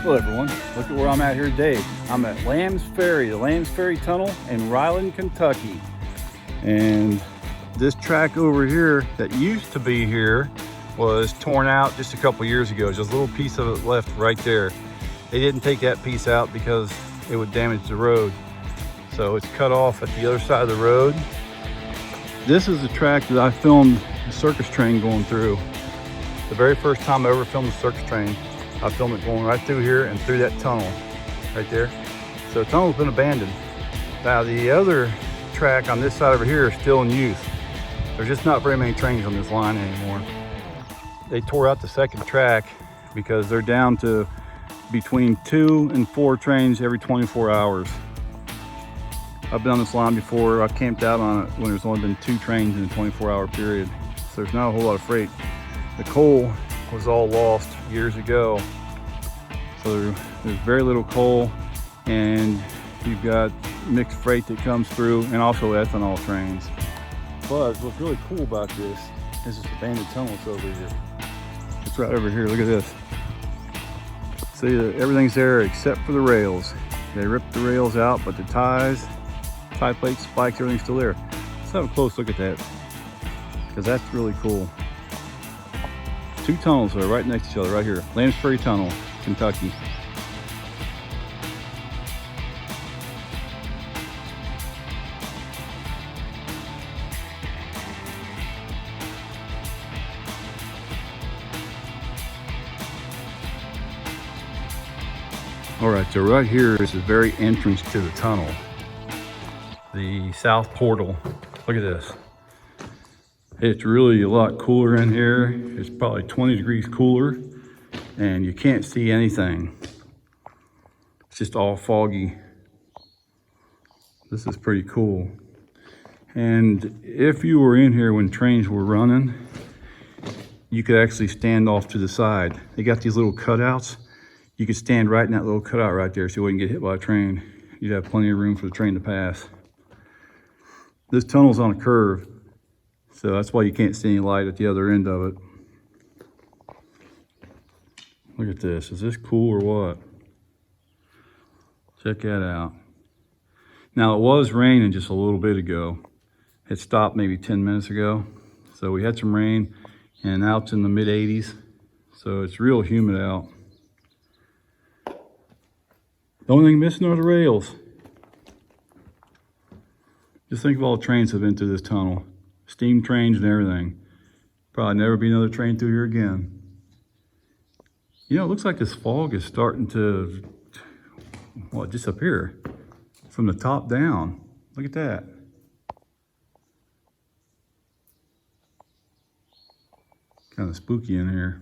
Hello everyone, look at where I'm at here today. I'm at Lambs Ferry, the Lambs Ferry Tunnel in Ryland, Kentucky. And this track over here that used to be here was torn out just a couple years ago. Just a little piece of it left right there. They didn't take that piece out because it would damage the road. So it's cut off at the other side of the road. This is the track that I filmed the circus train going through. The very first time I ever filmed the circus train, I filmed it going right through here and through that tunnel right there. So the tunnel's been abandoned. Now the other track on this side over here is still in use. There's just not very many trains on this line anymore. They tore out the second track because they're down to between 2 and 4 trains every 24 hours. I've been on this line before. I camped out on it when there's only been 2 trains in a 24-hour period. So there's not a whole lot of freight. The coal was all lost years ago. So there's very little coal, and you've got mixed freight that comes through and also ethanol trains. But what's really cool about this is this abandoned tunnel that's over here. It's right over here, look at this. See, everything's there except for the rails. They ripped the rails out, but the ties, tie plates, spikes, everything's still there. Let's have a close look at that, because that's really cool. 2 tunnels are right next to each other, right here. Lambs Ferry Tunnel, Kentucky. All right, so right here is the very entrance to the tunnel. The south portal. Look at this. It's really a lot cooler in here. It's probably 20 degrees cooler, and you can't see anything. It's just all foggy. This is pretty cool. And if you were in here when trains were running, you could actually stand off to the side. They got these little cutouts. You could stand right in that little cutout right there so you wouldn't get hit by a train. You'd have plenty of room for the train to pass. This tunnel's on a curve, so that's why you can't see any light at the other end of it. Look at this. Is this cool or what? Check that out. Now, it was raining just a little bit ago. It stopped maybe 10 minutes ago. So we had some rain, and now it's in the mid 80s. So it's real humid out. The only thing missing are the rails. Just think of all the trains that have been through this tunnel. Steam trains and everything. Probably never be another train through here again. You know, it looks like this fog is starting to, well, disappear from the top down. Look at that. Kind of spooky in here.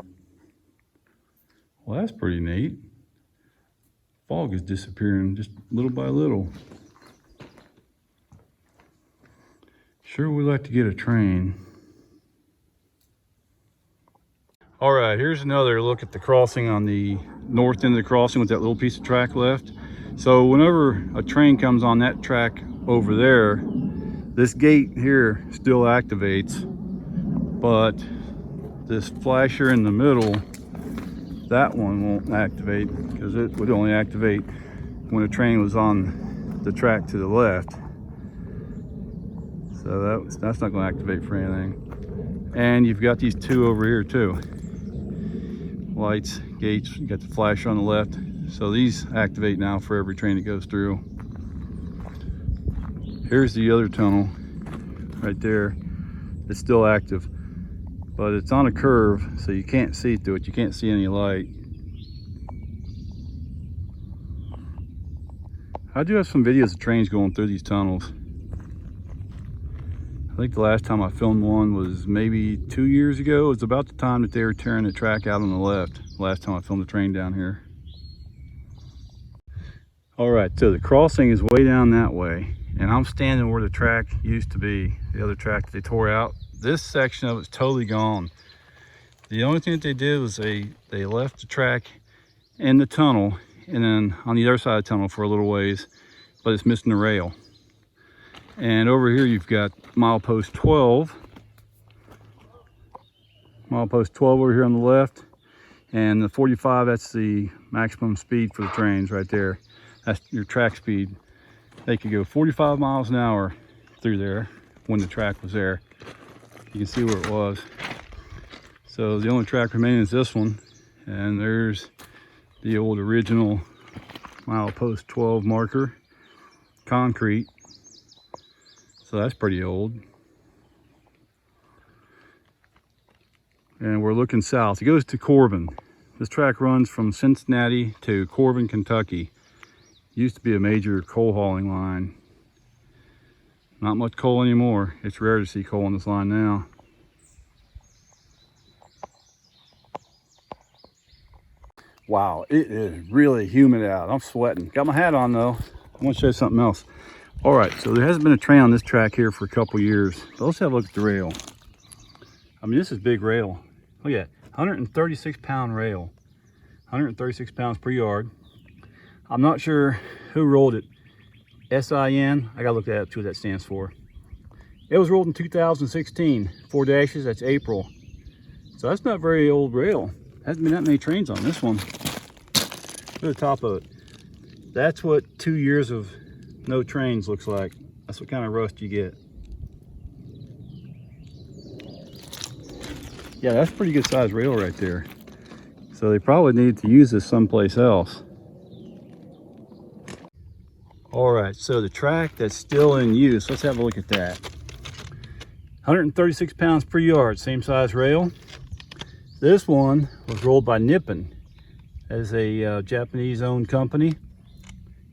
Well, that's pretty neat. Fog is disappearing just little by little. Sure would like to get a train. All right, here's another look at the crossing on the north end of the crossing with that little piece of track left. So whenever a train comes on that track over there, this gate here still activates, but this flasher in the middle, that one won't activate because it would only activate when a train was on the track to the left. So that's not going to activate for anything. And you've got these 2 over here too. Lights, gates, you got the flasher on the left. So these activate now for every train that goes through. Here's the other tunnel right there. It's still active, but it's on a curve, so you can't see through it. You can't see any light. I do have some videos of trains going through these tunnels. I think the last time I filmed one was maybe 2 years ago. It was about the time that they were tearing the track out on the left. Last time I filmed a train down here. All right, so the crossing is way down that way, and I'm standing where the track used to be, the other track that they tore out. This section of it's totally gone. The only thing that they did was they left the track in the tunnel, and then on the other side of the tunnel for a little ways, but it's missing the rail. And over here you've got milepost 12. Milepost 12 over here on the left. And the 45, that's the maximum speed for the trains right there. That's your track speed. They could go 45 miles an hour through there when the track was there. You can see where it was. So the only track remaining is this one, and there's the old original milepost 12 marker, concrete. So that's pretty old. And we're looking south. It goes to Corbin. This track runs from Cincinnati to Corbin, Kentucky. Used to be a major coal hauling line. Not much coal anymore. It's rare to see coal on this line now. Wow, it is really humid out. I'm sweating. Got my hat on though. I want to show you something else. All right, so there hasn't been a train on this track here for a couple years. But let's have a look at the rail. I mean, this is big rail. Look at that, 136 pound rail. 136 pounds per yard. I'm not sure who rolled it. SIN, I gotta look that up, see what that stands for. It was rolled in 2016. 4 dashes, that's April. So that's not very old rail. Hasn't been that many trains on this one. Look at the top of it. That's what 2 years of no trains looks like. That's what kind of rust you get. Yeah, that's pretty good sized rail right there. So they probably need to use this someplace else. All right, so the track that's still in use, let's have a look at that. 136 pounds per yard, same size rail. This one was rolled by Nippon as a Japanese-owned company,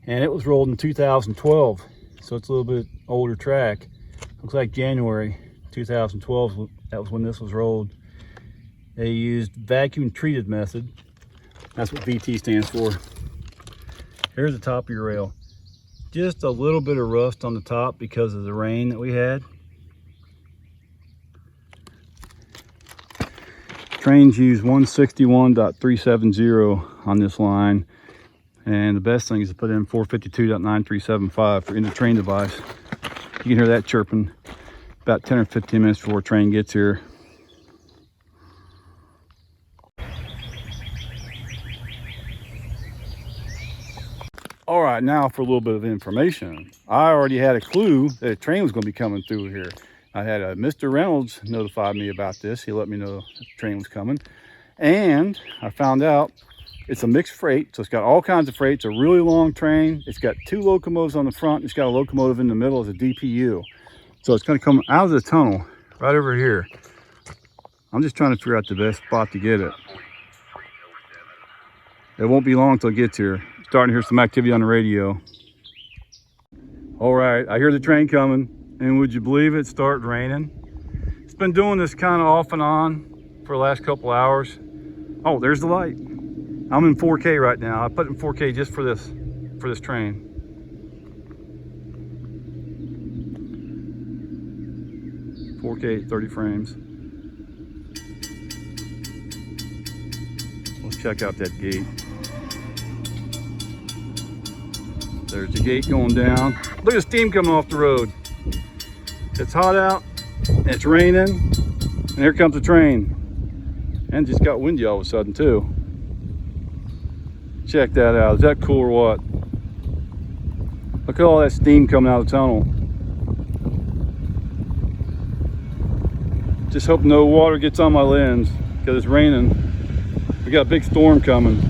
and it was rolled in 2012, so it's a little bit older track. Looks like January 2012, that was when this was rolled. They used vacuum treated method. That's what VT stands for. Here's the top of your rail. Just a little bit of rust on the top because of the rain that we had. Trains use 161.370 on this line, and the best thing is to put in 452.9375 for inter-train device. You can hear that chirping about 10 or 15 minutes before a train gets here. All right, now for a little bit of information. I already had a clue that a train was going to be coming through here. I had Mr. Reynolds notified me about this. He let me know the train was coming. And I found out it's a mixed freight, so it's got all kinds of freight. It's a really long train. It's got 2 locomotives on the front. It's got a locomotive in the middle as a DPU. So it's going to come out of the tunnel right over here. I'm just trying to figure out the best spot to get it. It won't be long until it gets here. Starting to hear some activity on the radio. All right, I hear the train coming, and would you believe it started raining? It's been doing this kind of off and on for the last couple hours. Oh, there's the light. I'm in 4K right now. I put it in 4K just for this train. .4K, 30 frames. Let's check out that gate. There's the gate going down. Look at the steam coming off the road. It's hot out, and it's raining, and here comes the train. And just got windy all of a sudden too. Check that out. Is that cool or what? Look at all that steam coming out of the tunnel. Just hope no water gets on my lens because it's raining. We got a big storm coming.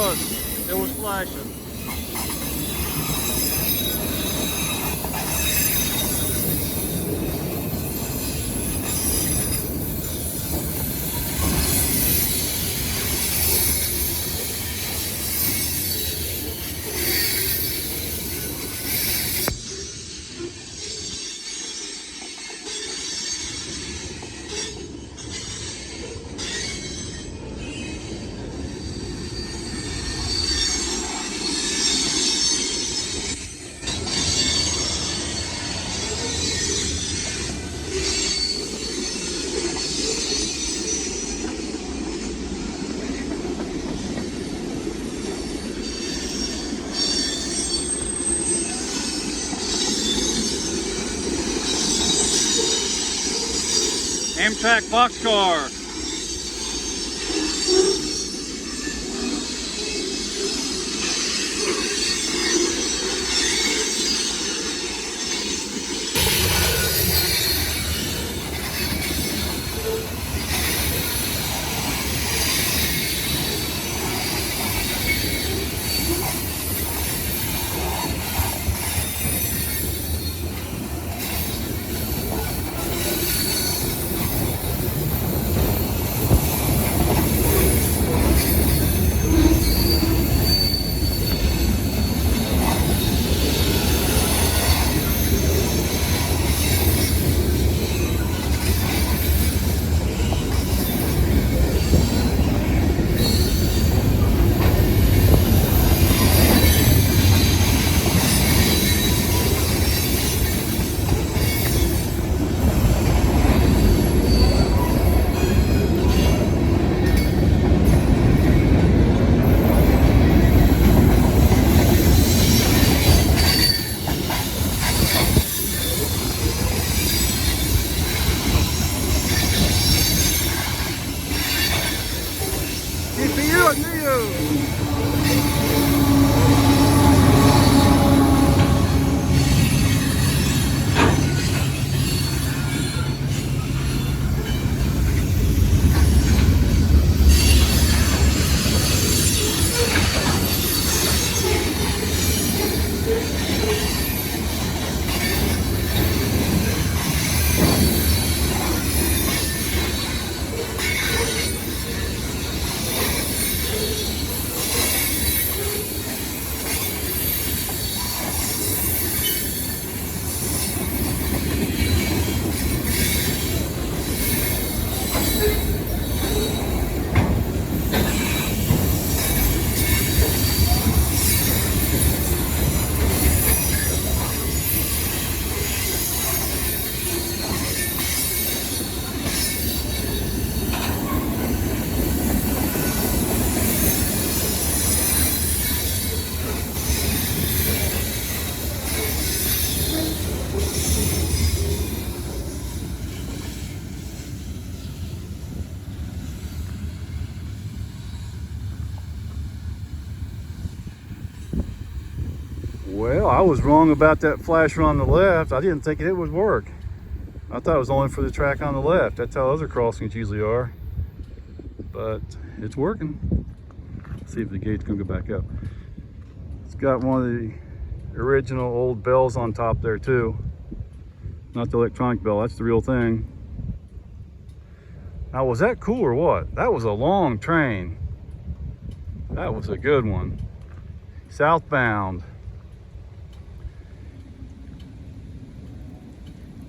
was. It was flashing. Amtrak boxcar. DPU, I knew you. Well, I was wrong about that flasher on the left. I didn't think it would work. I thought it was only for the track on the left. That's how other crossings usually are. But it's working. Let's see if the gate's gonna go back up. It's got one of the original old bells on top there too. Not the electronic bell, that's the real thing. Now, was that cool or what? That was a long train. That was a good one. Southbound.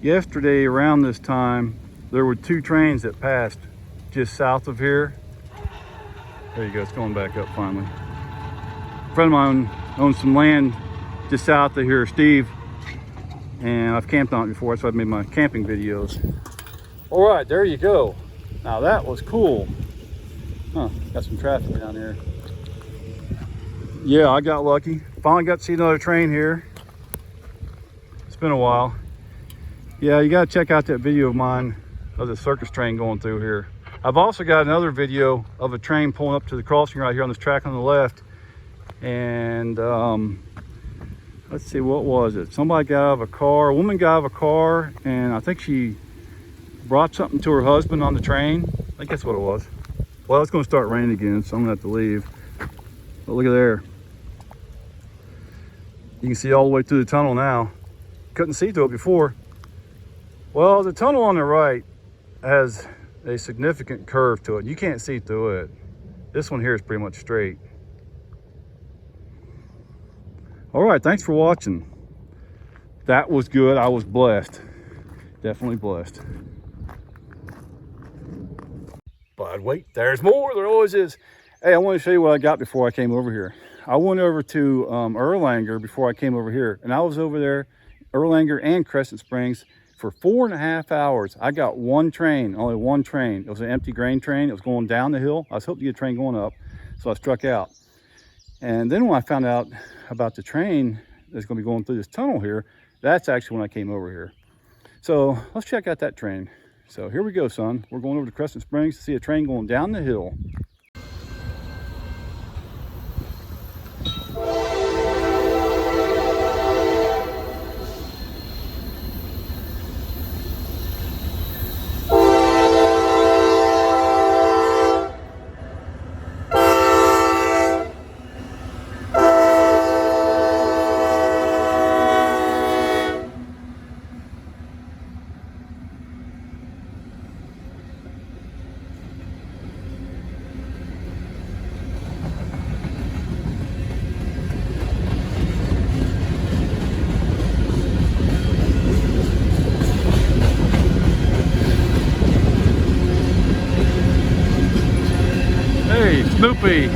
Yesterday around this time, there were two trains that passed just south of here. There you go, it's going back up finally. A friend of mine owns some land just south of here, Steve, and I've camped on it before, so I've made my camping videos. All right, there you go. Now that was cool. Huh, got some traffic down here. Yeah, I got lucky. Finally got to see another train here. It's been a while. Yeah, you gotta check out that video of mine of the circus train going through here. I've also got another video of a train pulling up to the crossing right here on this track on the left. And let's see, what was it? Somebody got out of a car, a woman got out of a car, and I think she brought something to her husband on the train. I think that's what it was. Well, it's gonna start raining again, so I'm gonna have to leave. But look at there. You can see all the way through the tunnel now. Couldn't see through it before. Well, the tunnel on the right has a significant curve to it. You can't see through it. This one here is pretty much straight. All right, thanks for watching. That was good. I was blessed. Definitely blessed. But wait, there's more. There always is. Hey, I want to show you what I got before I came over here. I went over to Erlanger before I came over here, and I was over there, Erlanger and Crescent Springs, for 4.5 hours. I got one train, only one train. It was an empty grain train. It was going down the hill. I was hoping to get a train going up, so I struck out. And then when I found out about the train that's going to be going through this tunnel here, that's actually when I came over here. So let's check out that train. So here we go, son. We're going over to Crescent Springs to see a train going down the hill. Hey, Snoopy.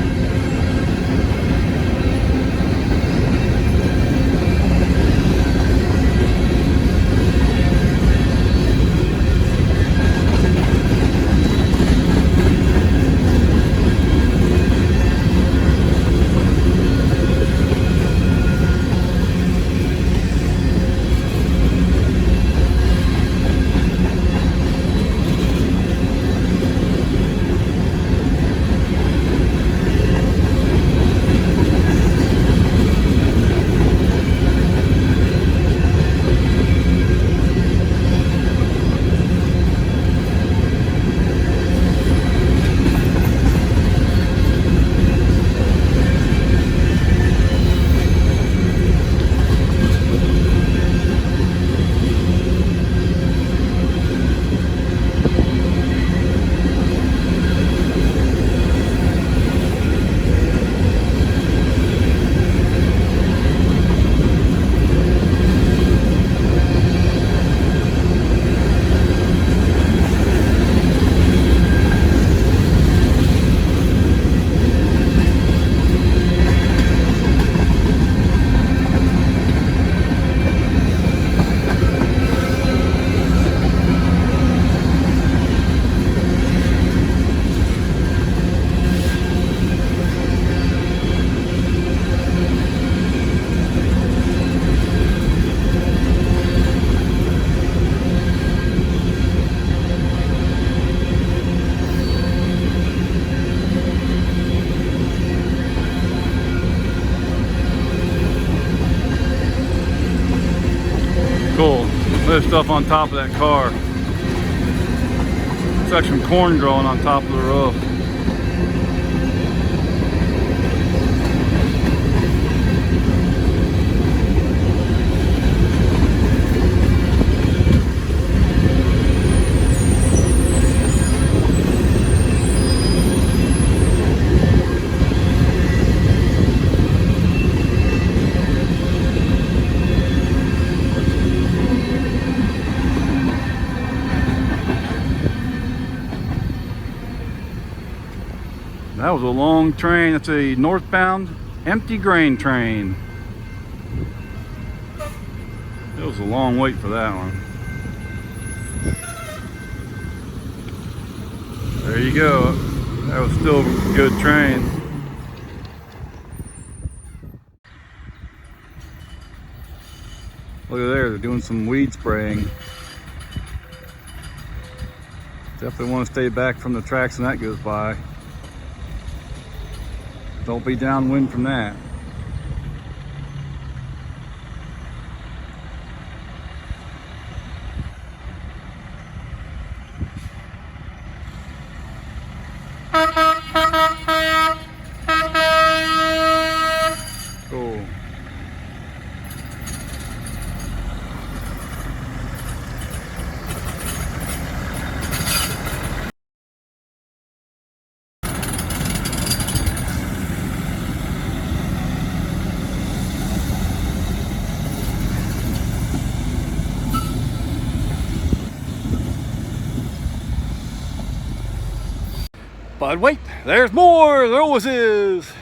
Cool. There's stuff on top of that car. It's like some corn growing on top of the roof. That was a long train. That's a northbound empty grain train. It was a long wait for that one. There you go. That was still a good train. Look at there, they're doing some weed spraying. Definitely want to stay back from the tracks when that goes by. Don't be downwind from that. But wait, there's more. There always is.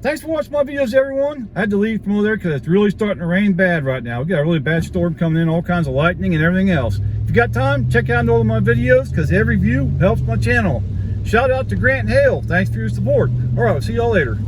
Thanks for watching my videos, everyone. I had to leave from over there because it's really starting to rain bad right now. We got a really bad storm coming in, all kinds of lightning and everything else. If you got time, check out all of my videos because every view helps my channel. Shout out to Grant and Hale. Thanks for your support. All right, see y'all later.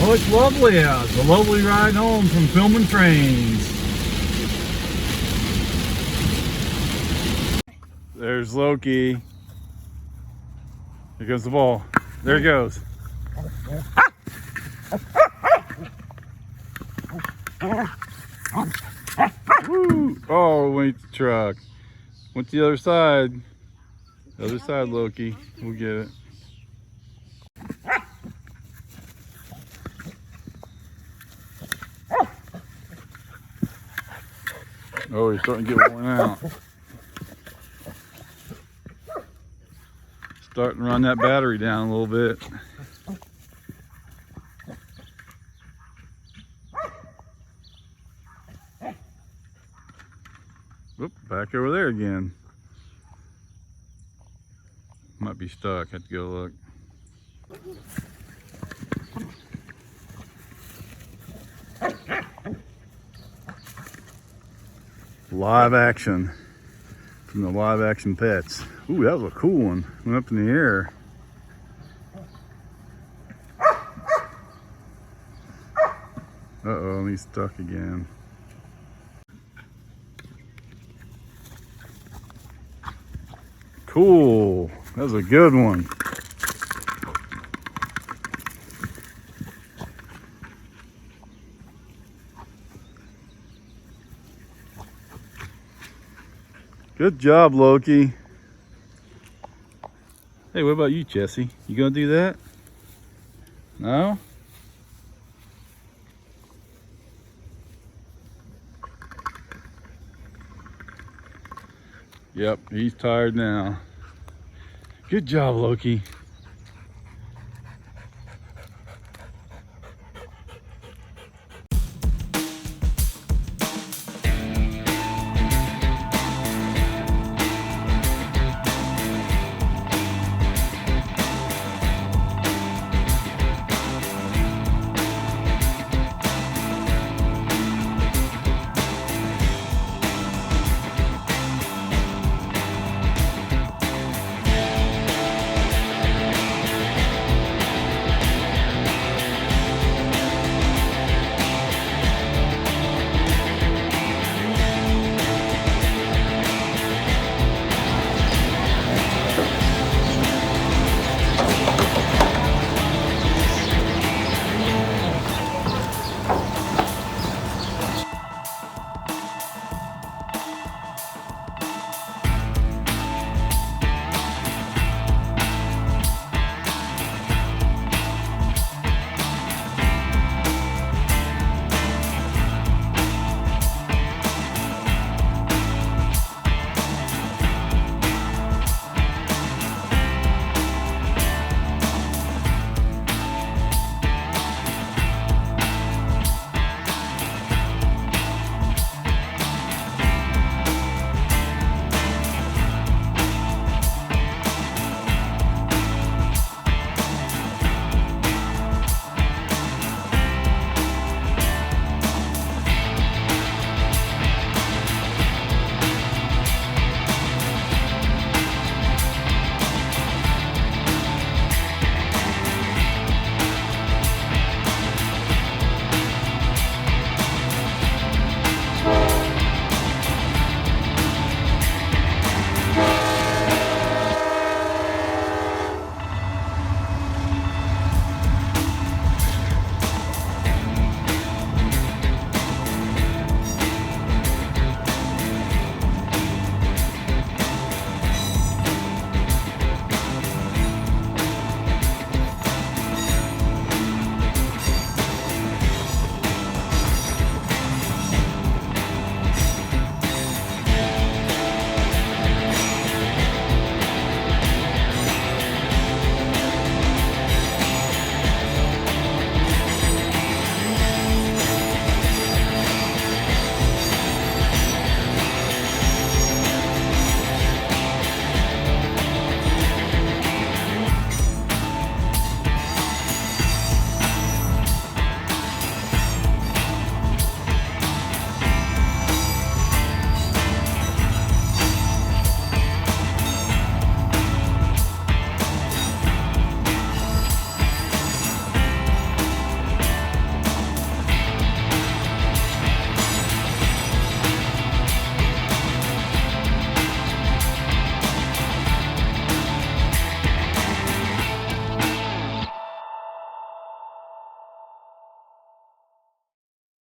Oh, it's lovely out. It's a lovely ride home from filming trains. There's Loki. Here goes the ball. There he goes. Woo! Oh, went the truck. Went to the other side. The other side, Loki. We'll get it. Oh, he's starting to get worn out. Starting to run that battery down a little bit. Oop, back over there again. Might be stuck. Have to go look. Live action from the Live Action Pets. Ooh, that was a cool one. Went up in the air. Uh-oh, he's stuck again. Cool. That was a good one. Good job, Loki. Hey, what about you, Jesse? You gonna do that? No? Yep, he's tired now. Good job, Loki.